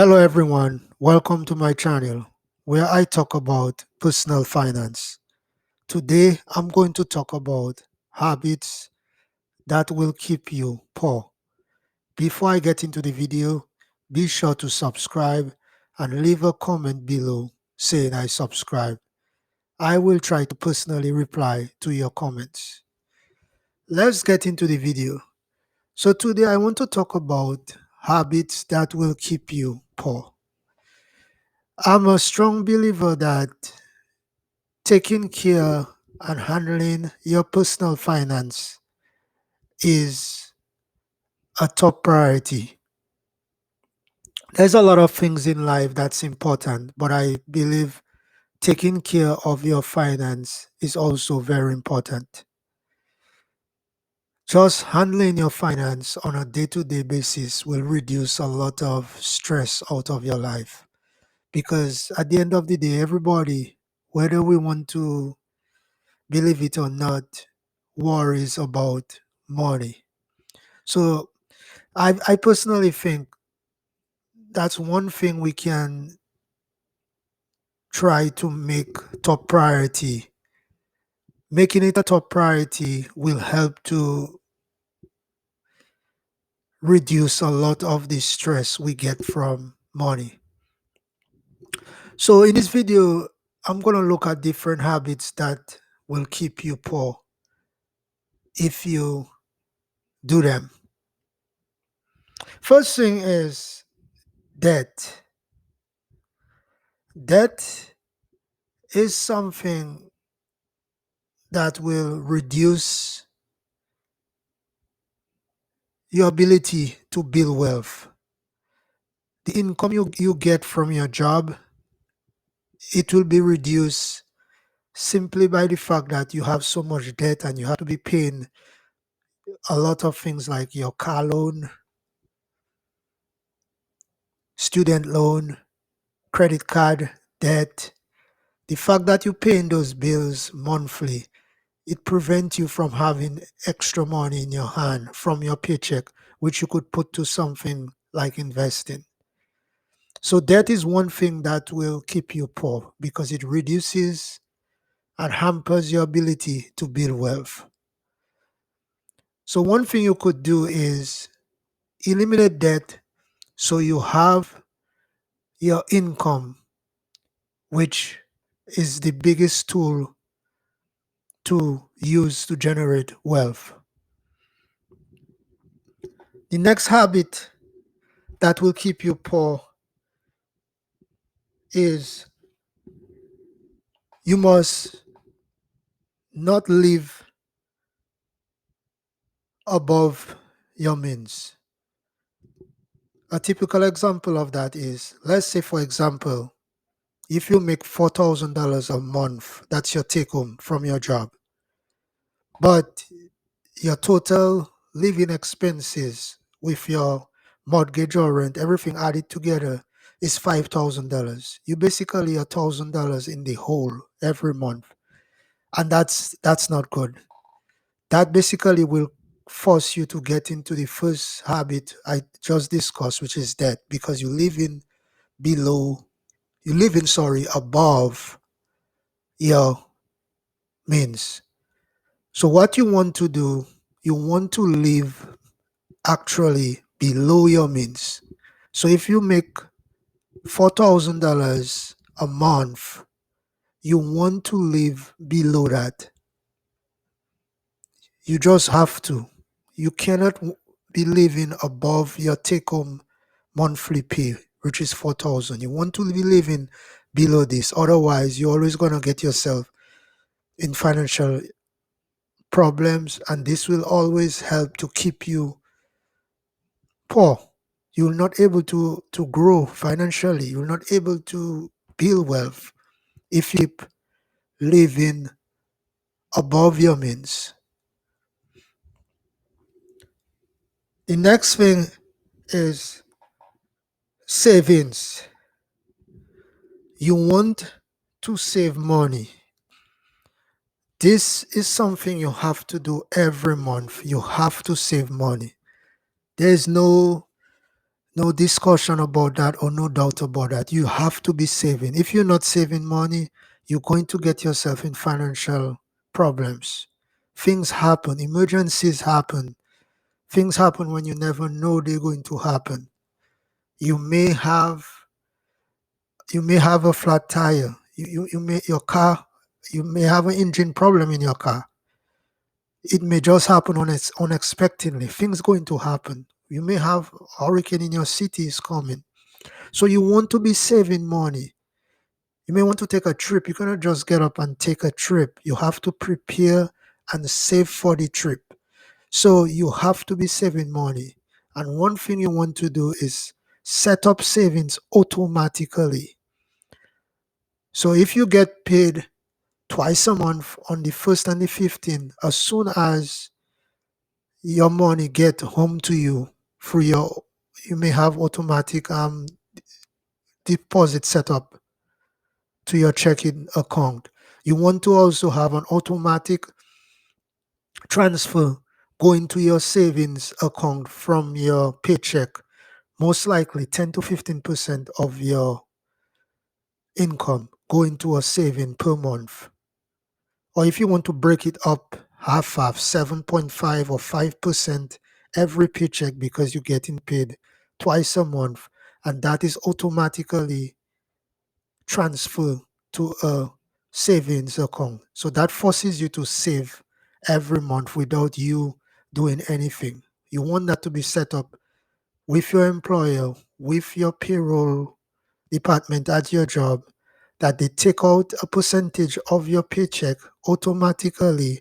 Hello everyone, welcome to my channel where I talk about personal finance. Today I'm going to talk about habits that will keep you poor. Before I get into the video, be sure to subscribe and leave a comment below saying I subscribe. I will try to personally reply to your comments. Let's get into the video. So today I want to talk about habits that will keep you poor. I'm a strong believer that taking care and handling your personal finance is a top priority. There's a lot of things in life that's important, but I believe taking care of your finance is also very important. Just handling your finance on a day to day basis will reduce a lot of stress out of your life. Because at the end of the day, everybody, whether we want to believe it or not, worries about money. So I personally think that's one thing we can try to make top priority. Making it a top priority will help to reduce a lot of the stress we get from money. So in this video, I'm going to look at different habits that will keep you poor if you do them. First thing is debt. Debt is something that will reduce your ability to build wealth. The income you get from your job, it will be reduced simply by the fact that you have so much debt and you have to be paying a lot of things like your car loan, student loan, credit card debt. The fact that you're paying those bills monthly, it prevents you from having extra money in your hand from your paycheck, which you could put to something like investing. So debt is one thing that will keep you poor because it reduces and hampers your ability to build wealth. So one thing you could do is eliminate debt so you have your income, which is the biggest tool to use to generate wealth. The next habit that will keep you poor is you must not live above your means. A typical example of that is, let's say, for example, if you make $4,000 a month, that's your take home from your job, but your total living expenses with your mortgage or rent, everything added together is $5,000. You basically $1,000 in the hole every month, and that's not good. That basically will force you to get into the first habit I just discussed, which is debt, because below, you live in, sorry, above your means. So what you want to do, you want to live actually below your means. So if you make $4,000 a month, you want to live below that. You just have to. You cannot be living above your take home monthly pay, which is 4,000. You want to be living below this. Otherwise, you're always going to get yourself in financial problems, and this will always help to keep you poor. You will not able to grow financially. You will not able to build wealth if you keep living above your means. The next thing is savings. You want to save money. This is something you have to do every month. You have to save money. There's no No discussion about that or no doubt about that. You have to be saving. If you're not saving money, you're going to get yourself in financial problems. Things happen, emergencies happen. Things happen when you never know they're going to happen. You may have a flat tire. You may your car you may have an engine problem in your car. It may just happen unexpectedly. Things going to happen. You may have a hurricane in your city is coming. So you want to be saving money. You may want to take a trip. You cannot just get up and take a trip. You have to prepare and save for the trip. So you have to be saving money. And one thing you want to do is set up savings automatically. So if you get paid twice a month on the 1st and the 15th, as soon as your money get home to you through you may have automatic deposit set up to your checking account. You want to also have an automatic transfer going to your savings account from your paycheck, most likely 10 to 15% of your income going to a saving per month. Or if you want to break it up half, 7.5 or 5% every paycheck because you're getting paid twice a month, and that is automatically transferred to a savings account. So that forces you to save every month without you doing anything. You want that to be set up with your employer, with your payroll department at your job, that they take out a percentage of your paycheck automatically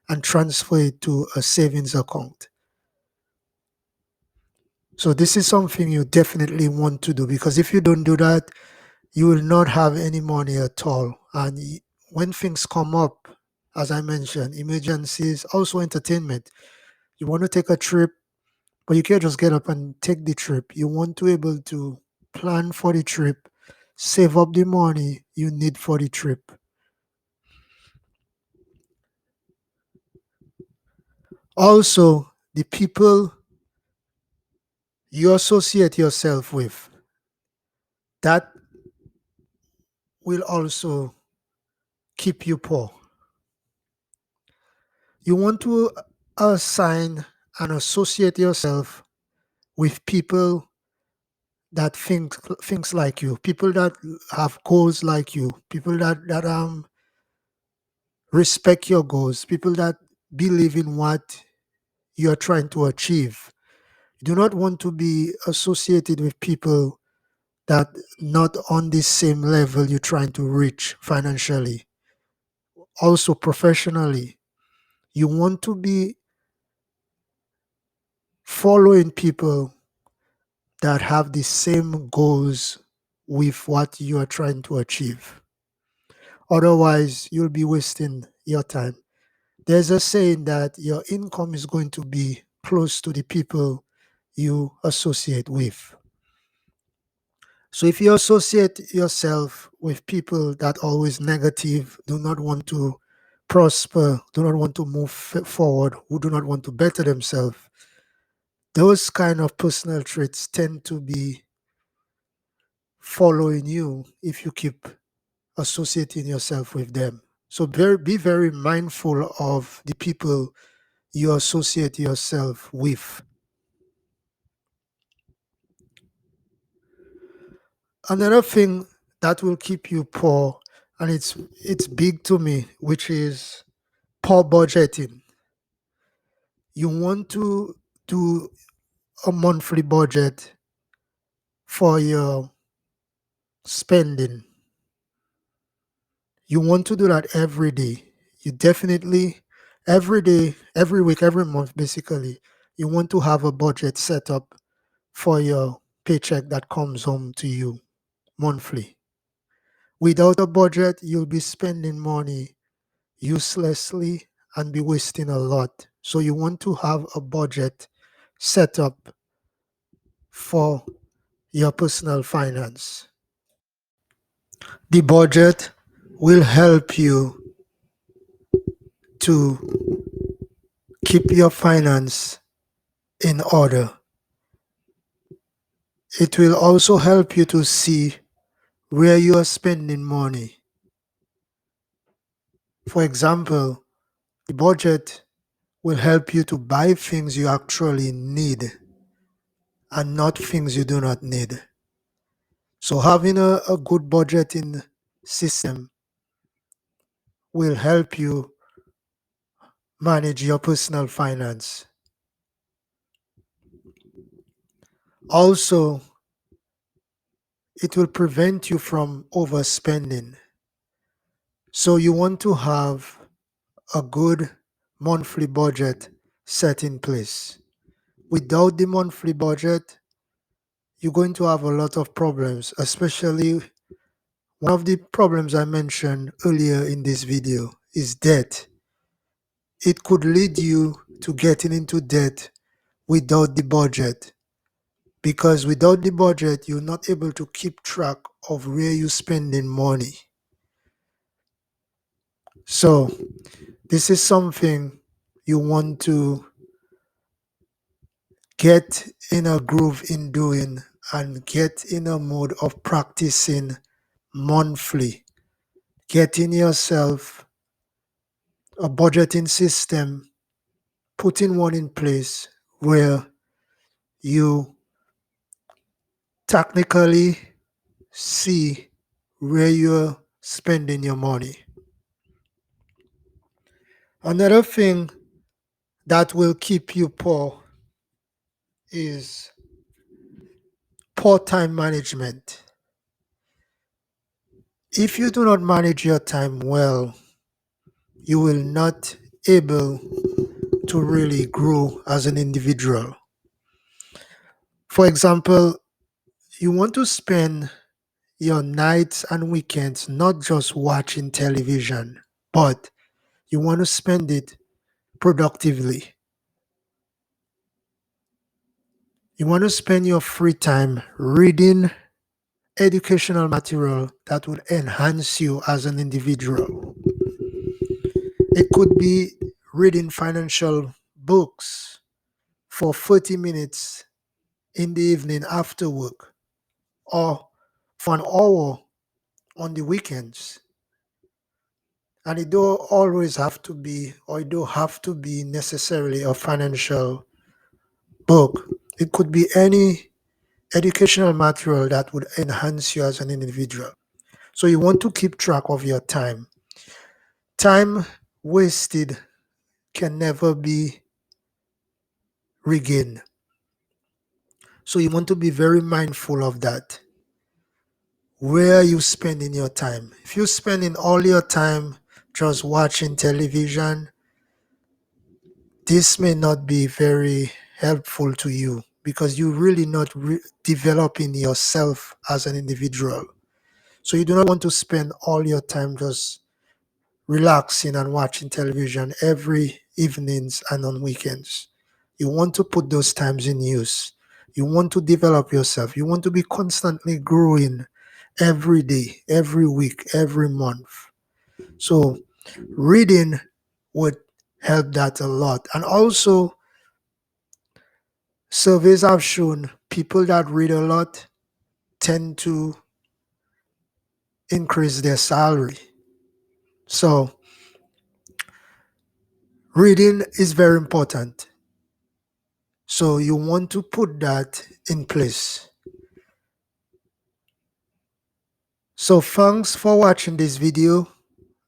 and transfer it to a savings account. So this is something you definitely want to do, because if you don't do that, you will not have any money at all. And when things come up, as I mentioned, emergencies, also entertainment, you want to take a trip, but you can't just get up and take the trip. You want to be able to plan for the trip, save up the money you need for the trip. Also, the people you associate yourself with, that will also keep you poor. You want to assign and associate yourself with people that think things like you, people that have goals like you, people that respect your goals, people that believe in what you're trying to achieve. You do not want to be associated with people that not on the same level you're trying to reach financially. Also professionally, you want to be following people that have the same goals with what you are trying to achieve. Otherwise, you'll be wasting your time. There's a saying that your income is going to be close to the people you associate with. So if you associate yourself with people that are always negative, do not want to prosper, do not want to move forward, who do not want to better themselves, those kind of personal traits tend to be following you if you keep associating yourself with them. So be very mindful of the people you associate yourself with. Another thing that will keep you poor, and it's big to me, which is poor budgeting. You want to do a monthly budget for your spending. You want to do that every day. You definitely, every day, every week, every month, basically, you want to have a budget set up for your paycheck that comes home to you monthly. Without a budget, you'll be spending money uselessly and be wasting a lot. So you want to have a budget set up for your personal finance. The budget will help you to keep your finance in order. It will also help you to see where you are spending money. For example, the budget will help you to buy things you actually need and not things you do not need. So having a good budgeting system will help you manage your personal finance. Also, it will prevent you from overspending. So you want to have a good monthly budget set in place. Without the monthly budget, you're going to have a lot of problems, especially one of the problems I mentioned earlier in this video is debt. It could lead you to getting into debt without the budget, because without the budget, you're not able to keep track of where you're spending money. So, this is something you want to get in a groove in doing and get in a mode of practicing monthly. Getting yourself a budgeting system, putting one in place where you technically see where you're spending your money. Another thing that will keep you poor is poor time management. If you do not manage your time well, you will not able to really grow as an individual. For example, you want to spend your nights and weekends not just watching television, but you want to spend it productively. You want to spend your free time reading educational material that would enhance you as an individual. It could be reading financial books for 30 minutes in the evening after work, or for an hour on the weekends. And it don't always have to be, or it don't have to be necessarily a financial book. It could be any educational material that would enhance you as an individual. So you want to keep track of your time. Time wasted can never be regained. So you want to be very mindful of that. Where are you spending your time? If you're spending all your time just watching television, this may not be very helpful to you because you're really not developing yourself as an individual. So you do not want to spend all your time just relaxing and watching television every evenings and on weekends. You want to put those times in use. You want to develop yourself. You want to be constantly growing every day, every week, every month. So reading would help that a lot. And also, surveys have shown people that read a lot tend to increase their salary. So reading is very important. So you want to put that in place. So thanks for watching this video,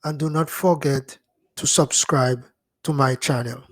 and do not forget to subscribe to my channel.